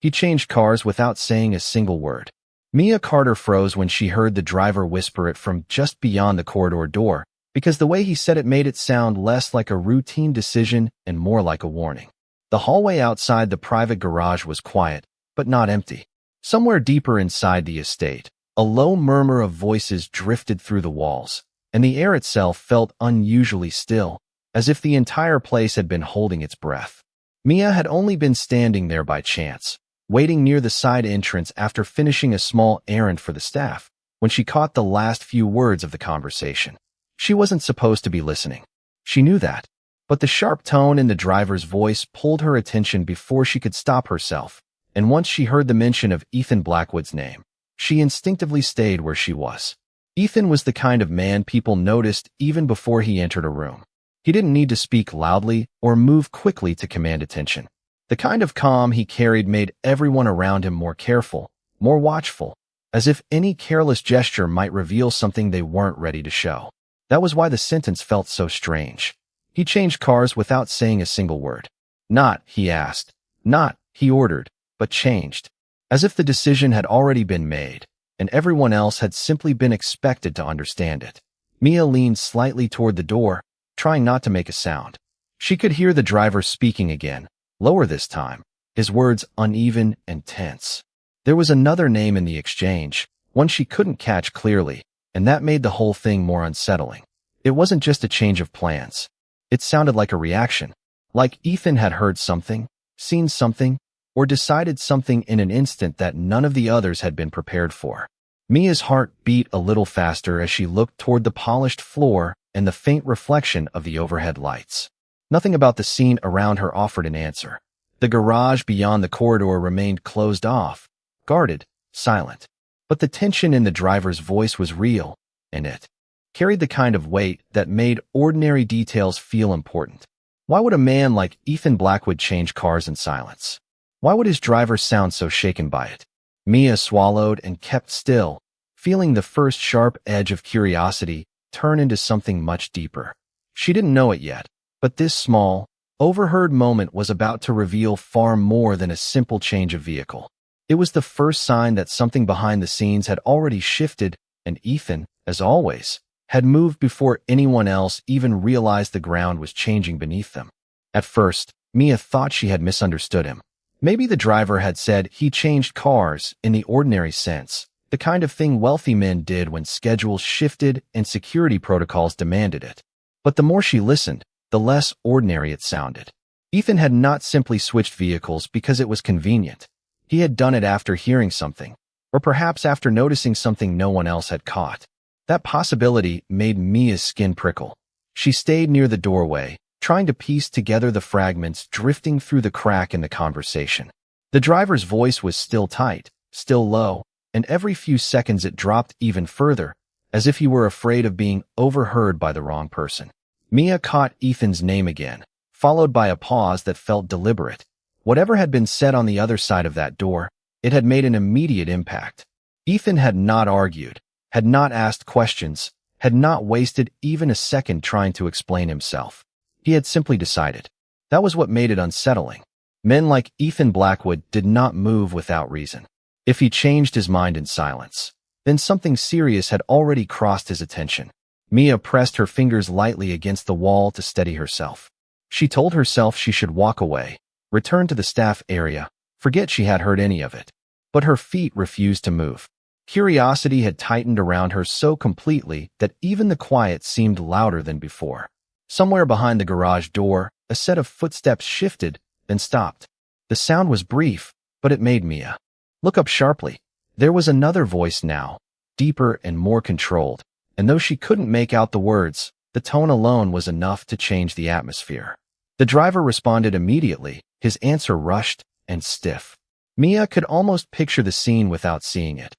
He changed cars without saying a single word. Mia Carter froze when she heard the driver whisper it from just beyond the corridor door, because the way he said it made it sound less like a routine decision and more like a warning. The hallway outside the private garage was quiet, but not empty. Somewhere deeper inside the estate, a low murmur of voices drifted through the walls, and the air itself felt unusually still, as if the entire place had been holding its breath. Mia had only been standing there by chance, waiting near the side entrance after finishing a small errand for the staff, when she caught the last few words of the conversation. She wasn't supposed to be listening. She knew that. But the sharp tone in the driver's voice pulled her attention before she could stop herself, and once she heard the mention of Ethan Blackwood's name, she instinctively stayed where she was. Ethan was the kind of man people noticed even before he entered a room. He didn't need to speak loudly or move quickly to command attention. The kind of calm he carried made everyone around him more careful, more watchful, as if any careless gesture might reveal something they weren't ready to show. That was why the sentence felt so strange. He changed cars without saying a single word. Not, he asked. Not, he ordered, but changed. As if the decision had already been made, and everyone else had simply been expected to understand it. Mia leaned slightly toward the door, trying not to make a sound. She could hear the driver speaking again, lower this time, his words uneven and tense. There was another name in the exchange, one she couldn't catch clearly, and that made the whole thing more unsettling. It wasn't just a change of plans. It sounded like a reaction, like Ethan had heard something, seen something, or decided something in an instant that none of the others had been prepared for. Mia's heart beat a little faster as she looked toward the polished floor and the faint reflection of the overhead lights. Nothing about the scene around her offered an answer. The garage beyond the corridor remained closed off, guarded, silent. But the tension in the driver's voice was real, and it carried the kind of weight that made ordinary details feel important. Why would a man like Ethan Blackwood change cars in silence? Why would his driver sound so shaken by it? Mia swallowed and kept still, feeling the first sharp edge of curiosity turn into something much deeper. She didn't know it yet, but this small, overheard moment was about to reveal far more than a simple change of vehicle. It was the first sign that something behind the scenes had already shifted, and Ethan, as always, had moved before anyone else even realized the ground was changing beneath them. At first, Mia thought she had misunderstood him. Maybe the driver had said he changed cars in the ordinary sense, the kind of thing wealthy men did when schedules shifted and security protocols demanded it. But the more she listened, the less ordinary it sounded. Ethan had not simply switched vehicles because it was convenient. He had done it after hearing something, or perhaps after noticing something no one else had caught. That possibility made Mia's skin prickle. She stayed near the doorway, trying to piece together the fragments drifting through the crack in the conversation. The driver's voice was still tight, still low, and every few seconds it dropped even further, as if he were afraid of being overheard by the wrong person. Mia caught Ethan's name again, followed by a pause that felt deliberate. Whatever had been said on the other side of that door, it had made an immediate impact. Ethan had not argued, had not asked questions, had not wasted even a second trying to explain himself. He had simply decided. That was what made it unsettling. Men like Ethan Blackwood did not move without reason. If he changed his mind in silence, then something serious had already crossed his attention. Mia pressed her fingers lightly against the wall to steady herself. She told herself she should walk away, return to the staff area, forget she had heard any of it. But her feet refused to move. Curiosity had tightened around her so completely that even the quiet seemed louder than before. Somewhere behind the garage door, a set of footsteps shifted, then stopped. The sound was brief, but it made Mia look up sharply. There was another voice now, deeper and more controlled, and though she couldn't make out the words, the tone alone was enough to change the atmosphere. The driver responded immediately, his answer rushed and stiff. Mia could almost picture the scene without seeing it.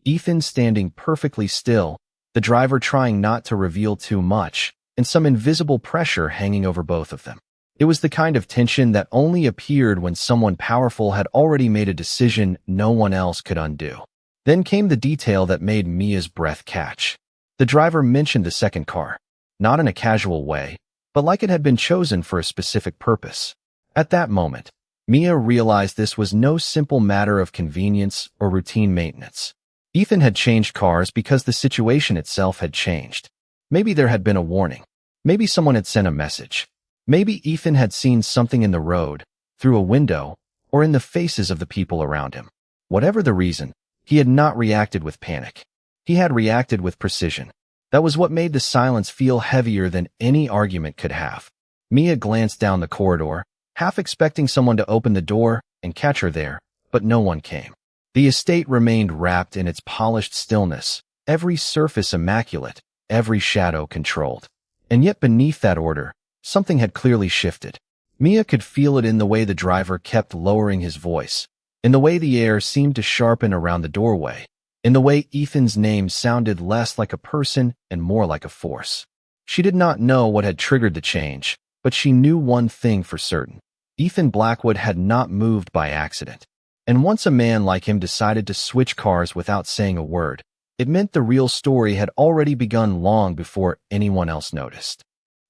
Ethan standing perfectly still, the driver trying not to reveal too much, and some invisible pressure hanging over both of them. It was the kind of tension that only appeared when someone powerful had already made a decision no one else could undo. Then came the detail that made Mia's breath catch. The driver mentioned the second car, not in a casual way, but like it had been chosen for a specific purpose. At that moment, Mia realized this was no simple matter of convenience or routine maintenance. Ethan had changed cars because the situation itself had changed. Maybe there had been a warning. Maybe someone had sent a message. Maybe Ethan had seen something in the road, through a window, or in the faces of the people around him. Whatever the reason, he had not reacted with panic. He had reacted with precision. That was what made the silence feel heavier than any argument could have. Mia glanced down the corridor, half expecting someone to open the door and catch her there, but no one came. The estate remained wrapped in its polished stillness, every surface immaculate, every shadow controlled. And yet beneath that order, something had clearly shifted. Mia could feel it in the way the driver kept lowering his voice, in the way the air seemed to sharpen around the doorway, in the way Ethan's name sounded less like a person and more like a force. She did not know what had triggered the change, but she knew one thing for certain. Ethan Blackwood had not moved by accident. And once a man like him decided to switch cars without saying a word, it meant the real story had already begun long before anyone else noticed.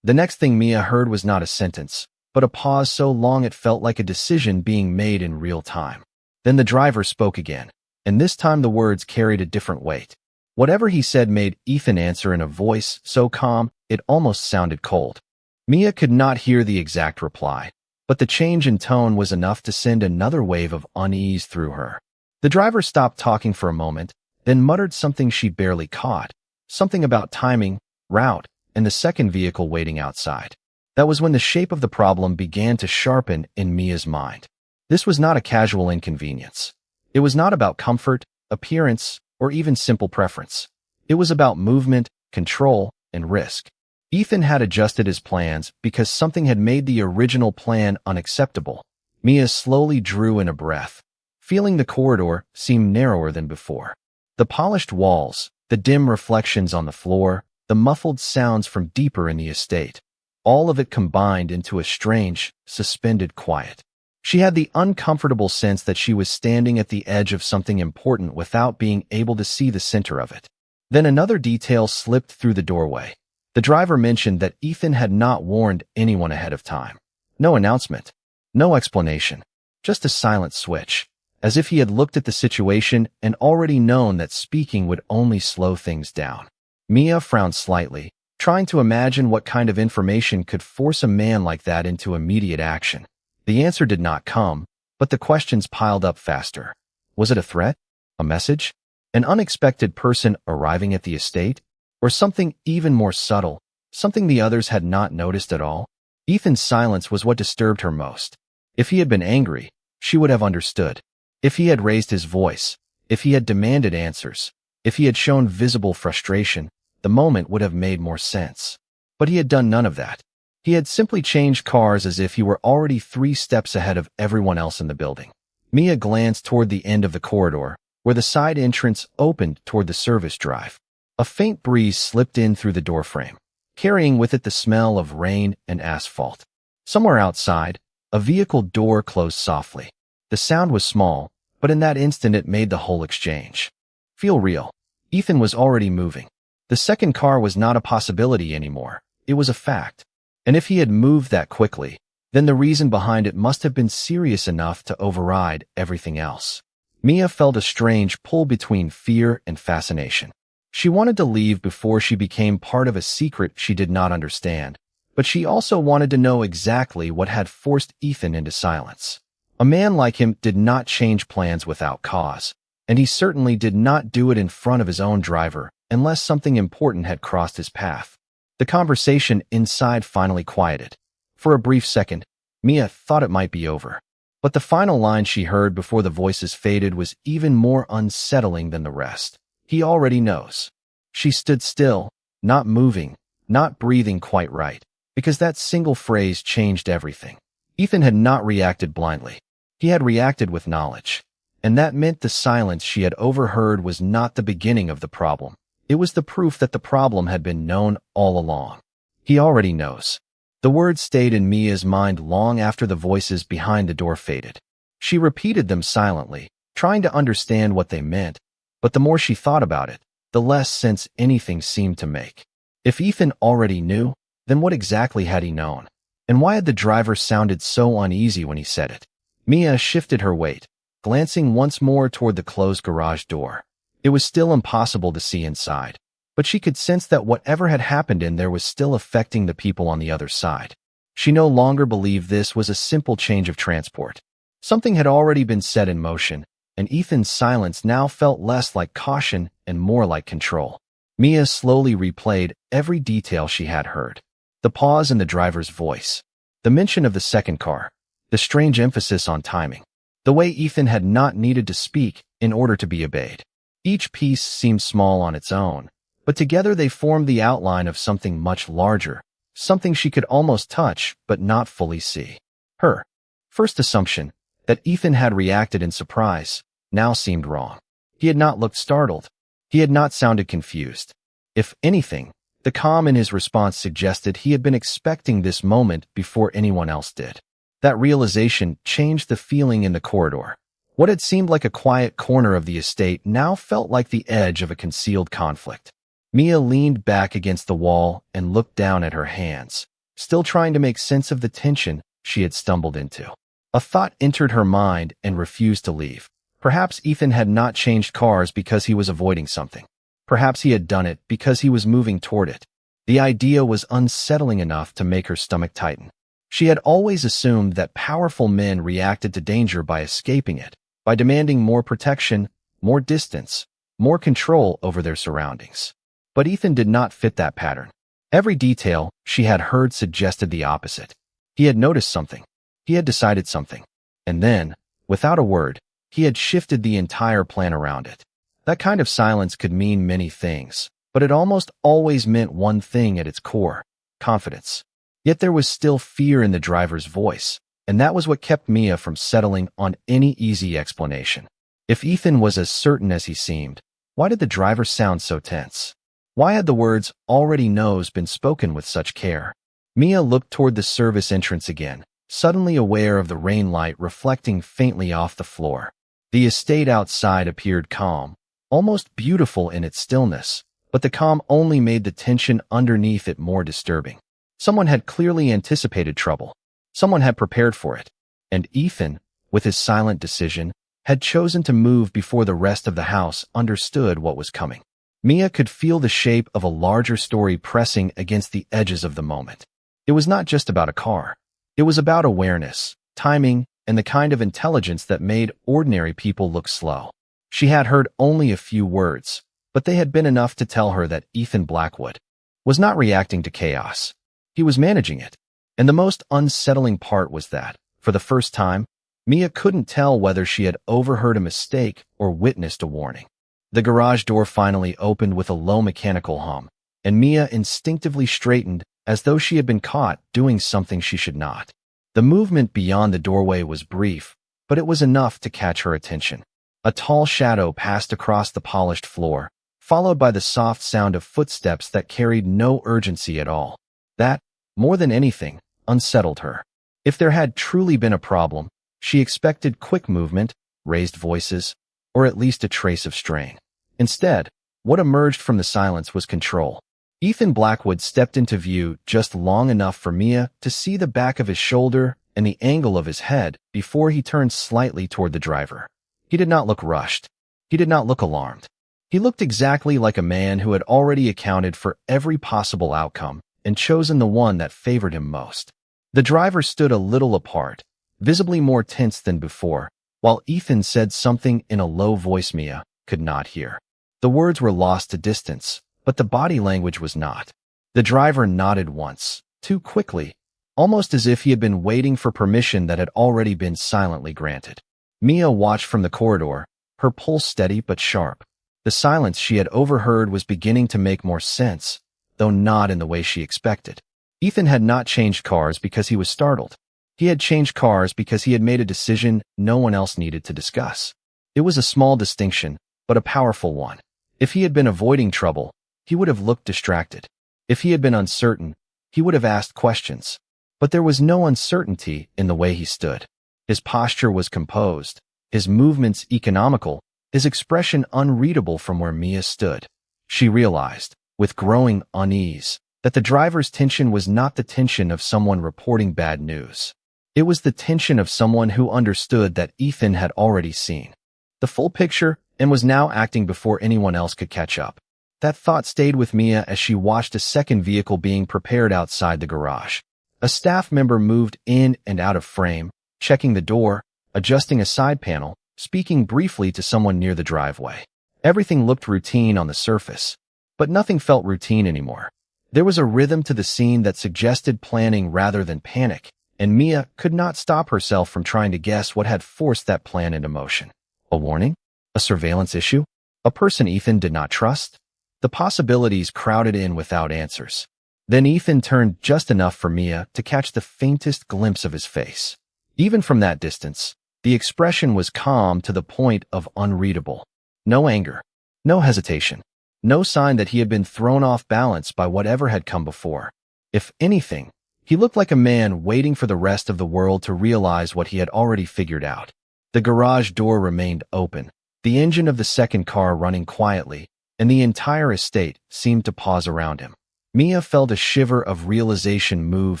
The next thing Mia heard was not a sentence, but a pause so long it felt like a decision being made in real time. Then the driver spoke again, and this time the words carried a different weight. Whatever he said made Ethan answer in a voice so calm it almost sounded cold. Mia could not hear the exact reply, but the change in tone was enough to send another wave of unease through her. The driver stopped talking for a moment, then muttered something she barely caught, something about timing, route, and the second vehicle waiting outside. That was when the shape of the problem began to sharpen in Mia's mind. This was not a casual inconvenience. It was not about comfort, appearance, or even simple preference. It was about movement, control, and risk. Ethan had adjusted his plans because something had made the original plan unacceptable. Mia slowly drew in a breath, feeling the corridor seem narrower than before. The polished walls, the dim reflections on the floor, the muffled sounds from deeper in the estate, all of it combined into a strange, suspended quiet. She had the uncomfortable sense that she was standing at the edge of something important without being able to see the center of it. Then another detail slipped through the doorway. The driver mentioned that Ethan had not warned anyone ahead of time. No announcement, no explanation, just a silent switch, as if he had looked at the situation and already known that speaking would only slow things down. Mia frowned slightly, trying to imagine what kind of information could force a man like that into immediate action. The answer did not come, but the questions piled up faster. Was it a threat? A message? An unexpected person arriving at the estate? Or something even more subtle, something the others had not noticed at all? Ethan's silence was what disturbed her most. If he had been angry, she would have understood. If he had raised his voice, if he had demanded answers, if he had shown visible frustration, the moment would have made more sense. But he had done none of that. He had simply changed cars as if he were already 3 steps ahead of everyone else in the building. Mia glanced toward the end of the corridor, where the side entrance opened toward the service drive. A faint breeze slipped in through the doorframe, carrying with it the smell of rain and asphalt. Somewhere outside, a vehicle door closed softly. The sound was small, but in that instant it made the whole exchange feel real. Ethan was already moving. The second car was not a possibility anymore. It was a fact. And if he had moved that quickly, then the reason behind it must have been serious enough to override everything else. Mia felt a strange pull between fear and fascination. She wanted to leave before she became part of a secret she did not understand, but she also wanted to know exactly what had forced Ethan into silence. A man like him did not change plans without cause, and he certainly did not do it in front of his own driver unless something important had crossed his path. The conversation inside finally quieted. For a brief second, Mia thought it might be over, but the final line she heard before the voices faded was even more unsettling than the rest. He already knows. She stood still, not moving, not breathing quite right, because that single phrase changed everything. Ethan had not reacted blindly. He had reacted with knowledge. And that meant the silence she had overheard was not the beginning of the problem. It was the proof that the problem had been known all along. He already knows. The words stayed in Mia's mind long after the voices behind the door faded. She repeated them silently, trying to understand what they meant, but the more she thought about it, the less sense anything seemed to make. If Ethan already knew, then what exactly had he known? And why had the driver sounded so uneasy when he said it? Mia shifted her weight, glancing once more toward the closed garage door. It was still impossible to see inside, but she could sense that whatever had happened in there was still affecting the people on the other side. She no longer believed this was a simple change of transport. Something had already been set in motion, and Ethan's silence now felt less like caution and more like control. Mia slowly replayed every detail she had heard. The pause in the driver's voice, the mention of the second car, the strange emphasis on timing, the way Ethan had not needed to speak in order to be obeyed. Each piece seemed small on its own, but together they formed the outline of something much larger, something she could almost touch but not fully see. Her first assumption, that Ethan had reacted in surprise, now seemed wrong. He had not looked startled. He had not sounded confused. If anything, the calm in his response suggested he had been expecting this moment before anyone else did. That realization changed the feeling in the corridor. What had seemed like a quiet corner of the estate now felt like the edge of a concealed conflict. Mia leaned back against the wall and looked down at her hands, still trying to make sense of the tension she had stumbled into. A thought entered her mind and refused to leave. Perhaps Ethan had not changed cars because he was avoiding something. Perhaps he had done it because he was moving toward it. The idea was unsettling enough to make her stomach tighten. She had always assumed that powerful men reacted to danger by escaping it, by demanding more protection, more distance, more control over their surroundings. But Ethan did not fit that pattern. Every detail she had heard suggested the opposite. He had noticed something. He had decided something. And then, without a word, he had shifted the entire plan around it. That kind of silence could mean many things, but it almost always meant one thing at its core: confidence. Yet there was still fear in the driver's voice, and that was what kept Mia from settling on any easy explanation. If Ethan was as certain as he seemed, why did the driver sound so tense? Why had the words "already knows" been spoken with such care? Mia looked toward the service entrance again, suddenly aware of the rain light reflecting faintly off the floor. The estate outside appeared calm, almost beautiful in its stillness, but the calm only made the tension underneath it more disturbing. Someone had clearly anticipated trouble. Someone had prepared for it. And Ethan, with his silent decision, had chosen to move before the rest of the house understood what was coming. Mia could feel the shape of a larger story pressing against the edges of the moment. It was not just about a car. It was about awareness, timing, and the kind of intelligence that made ordinary people look slow. She had heard only a few words, but they had been enough to tell her that Ethan Blackwood was not reacting to chaos. He was managing it. And the most unsettling part was that, for the first time, Mia couldn't tell whether she had overheard a mistake or witnessed a warning. The garage door finally opened with a low mechanical hum, and Mia instinctively straightened as though she had been caught doing something she should not. The movement beyond the doorway was brief, but it was enough to catch her attention. A tall shadow passed across the polished floor, followed by the soft sound of footsteps that carried no urgency at all. That, more than anything, unsettled her. If there had truly been a problem, she expected quick movement, raised voices, or at least a trace of strain. Instead, what emerged from the silence was control. Ethan Blackwood stepped into view just long enough for Mia to see the back of his shoulder and the angle of his head before he turned slightly toward the driver. He did not look rushed. He did not look alarmed. He looked exactly like a man who had already accounted for every possible outcome and chosen the one that favored him most. The driver stood a little apart, visibly more tense than before, while Ethan said something in a low voice Mia could not hear. The words were lost to distance, but the body language was not. The driver nodded once, too quickly, almost as if he had been waiting for permission that had already been silently granted. Mia watched from the corridor, her pulse steady but sharp. The silence she had overheard was beginning to make more sense, though not in the way she expected. Ethan had not changed cars because he was startled. He had changed cars because he had made a decision no one else needed to discuss. It was a small distinction, but a powerful one. If he had been avoiding trouble, he would have looked distracted. If he had been uncertain, he would have asked questions. But there was no uncertainty in the way he stood. His posture was composed, his movements economical, his expression unreadable from where Mia stood. She realized, with growing unease, that the driver's tension was not the tension of someone reporting bad news. It was the tension of someone who understood that Ethan had already seen the full picture and was now acting before anyone else could catch up. That thought stayed with Mia as she watched a second vehicle being prepared outside the garage. A staff member moved in and out of frame, checking the door, adjusting a side panel, speaking briefly to someone near the driveway. Everything looked routine on the surface, but nothing felt routine anymore. There was a rhythm to the scene that suggested planning rather than panic, and Mia could not stop herself from trying to guess what had forced that plan into motion. A warning? A surveillance issue? A person Ethan did not trust? The possibilities crowded in without answers. Then Ethan turned just enough for Mia to catch the faintest glimpse of his face. Even from that distance, the expression was calm to the point of unreadable. No anger, no hesitation, no sign that he had been thrown off balance by whatever had come before. If anything, he looked like a man waiting for the rest of the world to realize what he had already figured out. The garage door remained open, the engine of the second car running quietly, and the entire estate seemed to pause around him. Mia felt a shiver of realization move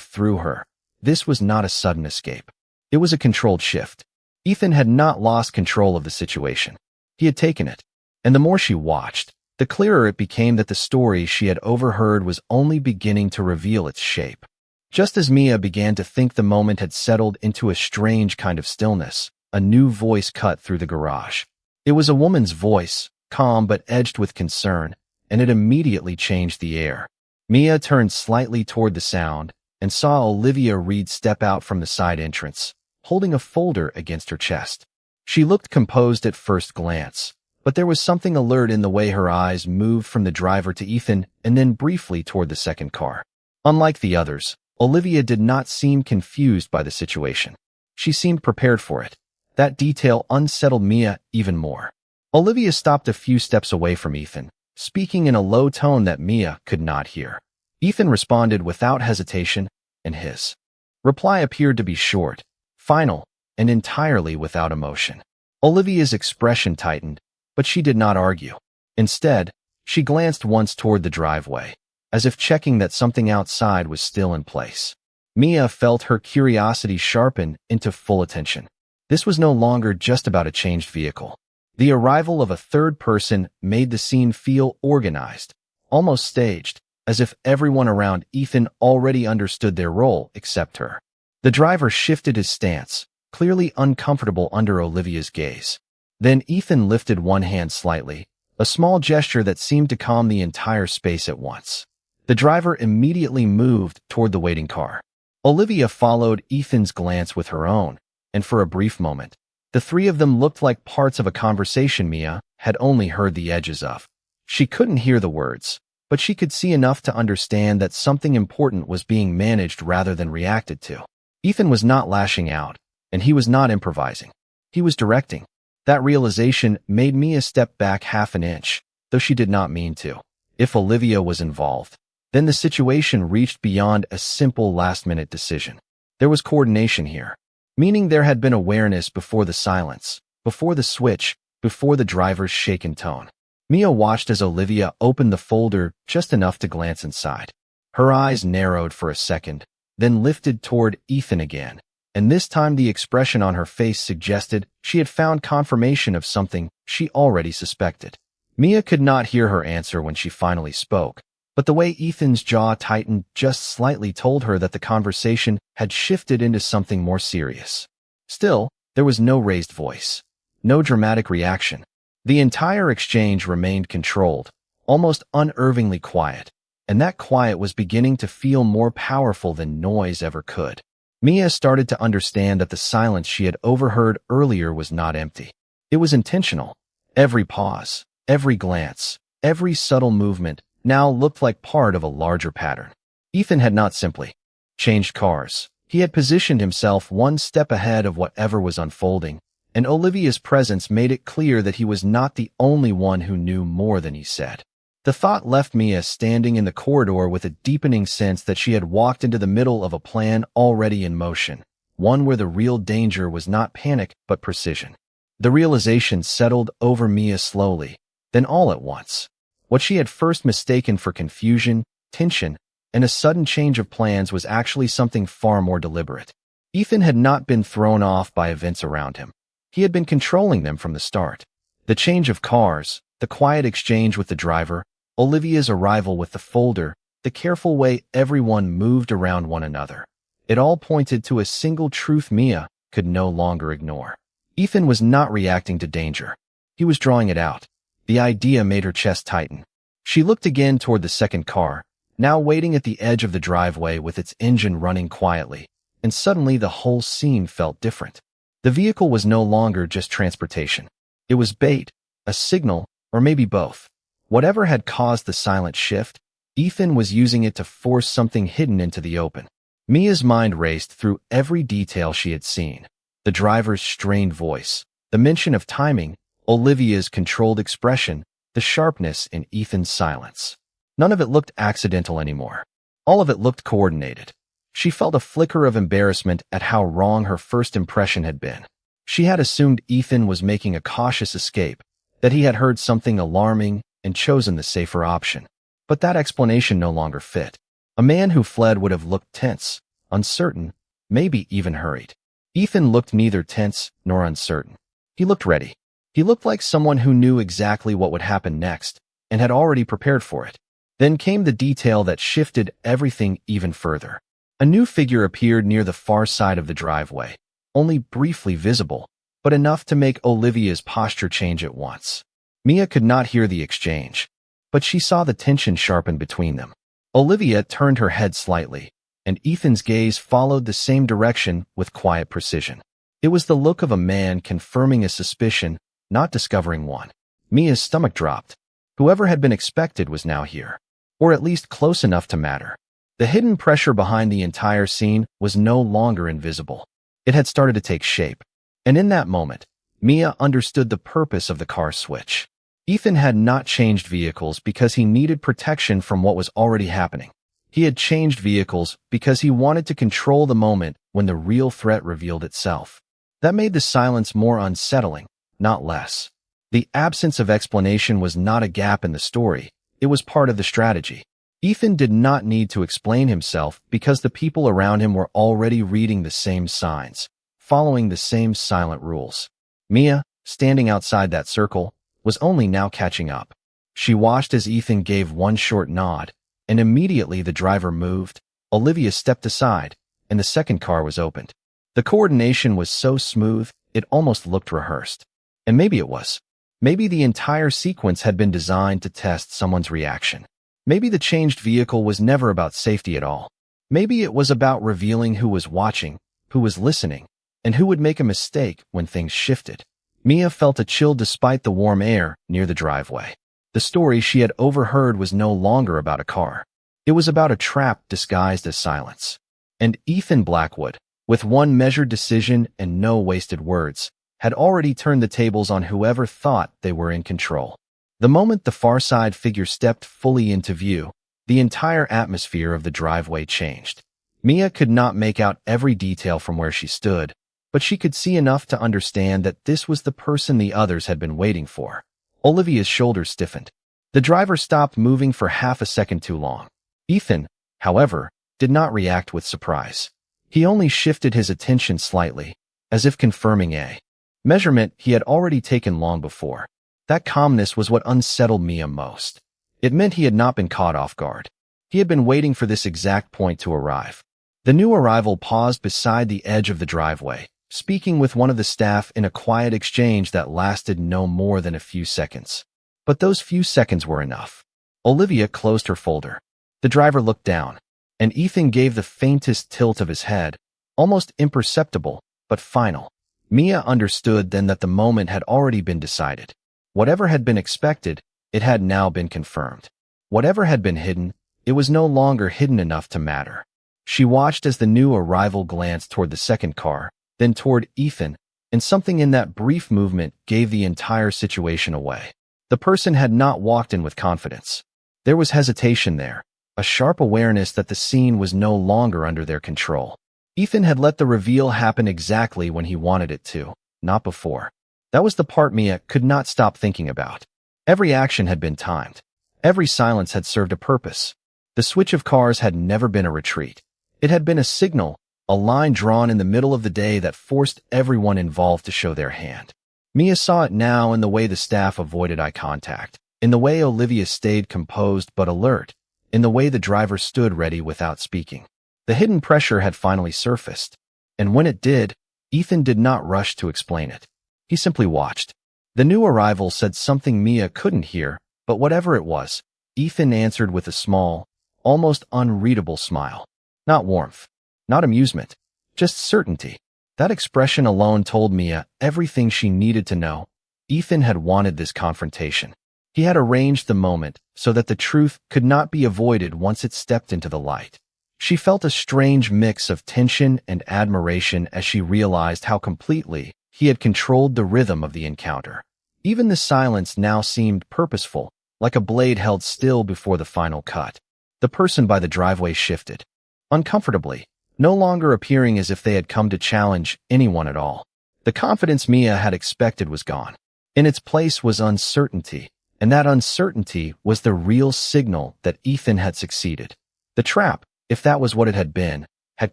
through her. This was not a sudden escape. It was a controlled shift. Ethan had not lost control of the situation. He had taken it. And the more she watched, the clearer it became that the story she had overheard was only beginning to reveal its shape. Just as Mia began to think the moment had settled into a strange kind of stillness, a new voice cut through the garage. It was a woman's voice, calm but edged with concern, and it immediately changed the air. Mia turned slightly toward the sound and saw Olivia Reed step out from the side entrance, holding a folder against her chest. She looked composed at first glance, but there was something alert in the way her eyes moved from the driver to Ethan and then briefly toward the second car. Unlike the others, Olivia did not seem confused by the situation. She seemed prepared for it. That detail unsettled Mia even more. Olivia stopped a few steps away from Ethan, speaking in a low tone that Mia could not hear. Ethan responded without hesitation, and his reply appeared to be short, final, and entirely without emotion. Olivia's expression tightened, but she did not argue. Instead, she glanced once toward the driveway, as if checking that something outside was still in place. Mia felt her curiosity sharpen into full attention. This was no longer just about a changed vehicle. The arrival of a third person made the scene feel organized, almost staged, as if everyone around Ethan already understood their role except her. The driver shifted his stance, clearly uncomfortable under Olivia's gaze. Then Ethan lifted one hand slightly, a small gesture that seemed to calm the entire space at once. The driver immediately moved toward the waiting car. Olivia followed Ethan's glance with her own, and for a brief moment, the three of them looked like parts of a conversation Mia had only heard the edges of. She couldn't hear the words, but she could see enough to understand that something important was being managed rather than reacted to. Ethan was not lashing out, and he was not improvising. He was directing. That realization made Mia step back half an inch, though she did not mean to. If Olivia was involved, then the situation reached beyond a simple last-minute decision. There was coordination here. Meaning there had been awareness before the silence, before the switch, before the driver's shaken tone. Mia watched as Olivia opened the folder just enough to glance inside. Her eyes narrowed for a second, then lifted toward Ethan again, and this time the expression on her face suggested she had found confirmation of something she already suspected. Mia could not hear her answer when she finally spoke, but the way Ethan's jaw tightened just slightly told her that the conversation had shifted into something more serious. Still, there was no raised voice, no dramatic reaction. The entire exchange remained controlled, almost unnervingly quiet, and that quiet was beginning to feel more powerful than noise ever could. Mia started to understand that the silence she had overheard earlier was not empty. It was intentional. Every pause, every glance, every subtle movement now looked like part of a larger pattern. Ethan had not simply changed cars. He had positioned himself one step ahead of whatever was unfolding, and Olivia's presence made it clear that he was not the only one who knew more than he said. The thought left Mia standing in the corridor with a deepening sense that she had walked into the middle of a plan already in motion, one where the real danger was not panic but precision. The realization settled over Mia slowly, then all at once. What she had first mistaken for confusion, tension, and a sudden change of plans was actually something far more deliberate. Ethan had not been thrown off by events around him. He had been controlling them from the start. The change of cars, the quiet exchange with the driver, Olivia's arrival with the folder, the careful way everyone moved around one another. It all pointed to a single truth Mia could no longer ignore. Ethan was not reacting to danger. He was drawing it out. The idea made her chest tighten. She looked again toward the second car, now waiting at the edge of the driveway with its engine running quietly, and suddenly the whole scene felt different. The vehicle was no longer just transportation. It was bait, a signal, or maybe both. Whatever had caused the silent shift, Ethan was using it to force something hidden into the open. Mia's mind raced through every detail she had seen. The driver's strained voice, the mention of timing, Olivia's controlled expression, the sharpness in Ethan's silence. None of it looked accidental anymore. All of it looked coordinated. She felt a flicker of embarrassment at how wrong her first impression had been. She had assumed Ethan was making a cautious escape, that he had heard something alarming and chosen the safer option. But that explanation no longer fit. A man who fled would have looked tense, uncertain, maybe even hurried. Ethan looked neither tense nor uncertain. He looked ready. He looked like someone who knew exactly what would happen next and had already prepared for it. Then came the detail that shifted everything even further. A new figure appeared near the far side of the driveway, only briefly visible, but enough to make Olivia's posture change at once. Mia could not hear the exchange, but she saw the tension sharpen between them. Olivia turned her head slightly, and Ethan's gaze followed the same direction with quiet precision. It was the look of a man confirming a suspicion, not discovering one. Mia's stomach dropped. Whoever had been expected was now here, or at least close enough to matter. The hidden pressure behind the entire scene was no longer invisible. It had started to take shape. And in that moment, Mia understood the purpose of the car switch. Ethan had not changed vehicles because he needed protection from what was already happening. He had changed vehicles because he wanted to control the moment when the real threat revealed itself. That made the silence more unsettling, not less. The absence of explanation was not a gap in the story. It was part of the strategy. Ethan did not need to explain himself because the people around him were already reading the same signs, following the same silent rules. Mia, standing outside that circle, was only now catching up. She watched as Ethan gave one short nod, and immediately the driver moved, Olivia stepped aside, and the second car was opened. The coordination was so smooth, it almost looked rehearsed. And maybe it was. Maybe the entire sequence had been designed to test someone's reaction. Maybe the changed vehicle was never about safety at all. Maybe it was about revealing who was watching, who was listening, and who would make a mistake when things shifted. Mia felt a chill despite the warm air near the driveway. The story she had overheard was no longer about a car. It was about a trap disguised as silence. And Ethan Blackwood, with one measured decision and no wasted words, had already turned the tables on whoever thought they were in control. The moment the far side figure stepped fully into view, the entire atmosphere of the driveway changed. Mia could not make out every detail from where she stood, but she could see enough to understand that this was the person the others had been waiting for. Olivia's shoulders stiffened. The driver stopped moving for half a second too long. Ethan, however, did not react with surprise. He only shifted his attention slightly, as if confirming a measurement he had already taken long before. That calmness was what unsettled Mia most. It meant he had not been caught off guard. He had been waiting for this exact point to arrive. The new arrival paused beside the edge of the driveway, speaking with one of the staff in a quiet exchange that lasted no more than a few seconds. But those few seconds were enough. Olivia closed her folder. The driver looked down, and Ethan gave the faintest tilt of his head, almost imperceptible, but final. Mia understood then that the moment had already been decided. Whatever had been expected, it had now been confirmed. Whatever had been hidden, it was no longer hidden enough to matter. She watched as the new arrival glanced toward the second car, then toward Ethan, and something in that brief movement gave the entire situation away. The person had not walked in with confidence. There was hesitation there, a sharp awareness that the scene was no longer under their control. Ethan had let the reveal happen exactly when he wanted it to, not before. That was the part Mia could not stop thinking about. Every action had been timed. Every silence had served a purpose. The switch of cars had never been a retreat. It had been a signal, a line drawn in the middle of the day that forced everyone involved to show their hand. Mia saw it now in the way the staff avoided eye contact, in the way Olivia stayed composed but alert, in the way the driver stood ready without speaking. The hidden pressure had finally surfaced, and when it did, Ethan did not rush to explain it. He simply watched. The new arrival said something Mia couldn't hear, but whatever it was, Ethan answered with a small, almost unreadable smile. Not warmth, not amusement, just certainty. That expression alone told Mia everything she needed to know. Ethan had wanted this confrontation. He had arranged the moment so that the truth could not be avoided once it stepped into the light. She felt a strange mix of tension and admiration as she realized how completely he had controlled the rhythm of the encounter. Even the silence now seemed purposeful, like a blade held still before the final cut. The person by the driveway shifted, uncomfortably, no longer appearing as if they had come to challenge anyone at all. The confidence Mia had expected was gone. In its place was uncertainty, and that uncertainty was the real signal that Ethan had succeeded. The trap, if that was what it had been, had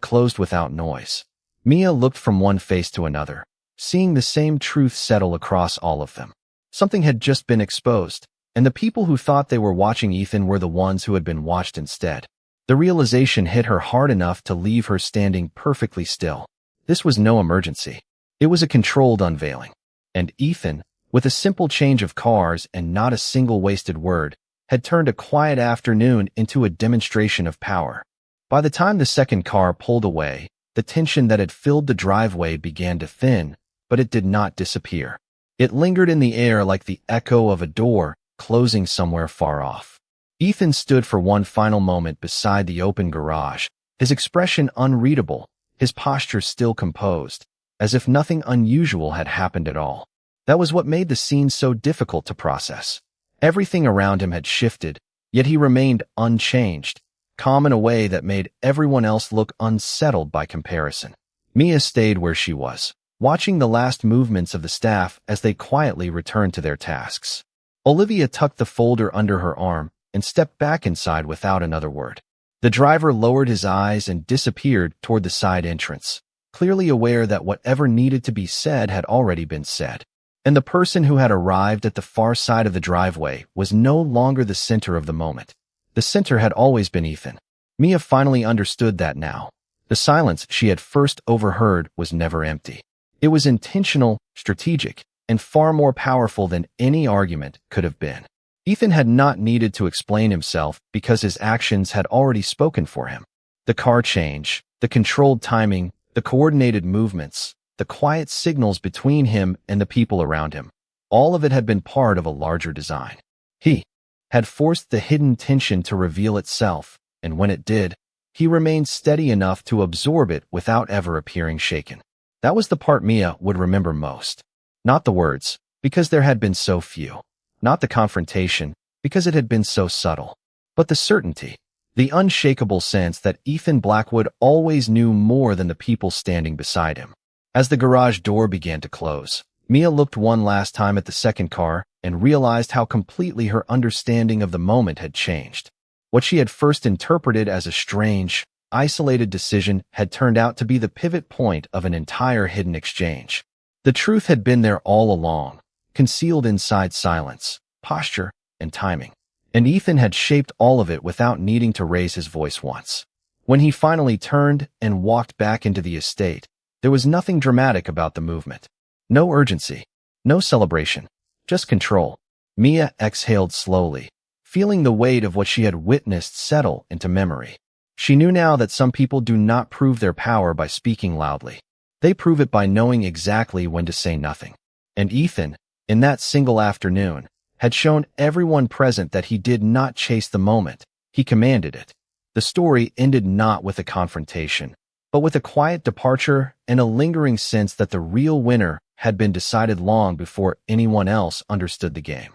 closed without noise. Mia looked from one face to another, seeing the same truth settle across all of them. Something had just been exposed, and the people who thought they were watching Ethan were the ones who had been watched instead. The realization hit her hard enough to leave her standing perfectly still. This was no emergency. It was a controlled unveiling. And Ethan, with a simple change of cars and not a single wasted word, had turned a quiet afternoon into a demonstration of power. By the time the second car pulled away, the tension that had filled the driveway began to thin, but it did not disappear. It lingered in the air like the echo of a door closing somewhere far off. Ethan stood for one final moment beside the open garage, his expression unreadable, his posture still composed, as if nothing unusual had happened at all. That was what made the scene so difficult to process. Everything around him had shifted, yet he remained unchanged, calm in a way that made everyone else look unsettled by comparison. Mia stayed where she was, watching the last movements of the staff as they quietly returned to their tasks. Olivia tucked the folder under her arm and stepped back inside without another word. The driver lowered his eyes and disappeared toward the side entrance, clearly aware that whatever needed to be said had already been said. And the person who had arrived at the far side of the driveway was no longer the center of the moment. The center had always been Ethan. Mia finally understood that now. The silence she had first overheard was never empty. It was intentional, strategic, and far more powerful than any argument could have been. Ethan had not needed to explain himself because his actions had already spoken for him. The car change, the controlled timing, the coordinated movements, the quiet signals between him and the people around him. All of it had been part of a larger design. He had forced the hidden tension to reveal itself, and when it did, he remained steady enough to absorb it without ever appearing shaken. That was the part Mia would remember most. Not the words, because there had been so few. Not the confrontation, because it had been so subtle. But the certainty, the unshakable sense that Ethan Blackwood always knew more than the people standing beside him. As the garage door began to close, Mia looked one last time at the second car and realized how completely her understanding of the moment had changed. What she had first interpreted as a strange, isolated decision had turned out to be the pivot point of an entire hidden exchange. The truth had been there all along, concealed inside silence, posture, and timing. And Ethan had shaped all of it without needing to raise his voice once. When he finally turned and walked back into the estate, there was nothing dramatic about the movement. No urgency, no celebration, just control. Mia exhaled slowly, feeling the weight of what she had witnessed settle into memory. She knew now that some people do not prove their power by speaking loudly. They prove it by knowing exactly when to say nothing. And Ethan, in that single afternoon, had shown everyone present that he did not chase the moment, he commanded it. The story ended not with a confrontation, but with a quiet departure and a lingering sense that the real winner had been decided long before anyone else understood the game.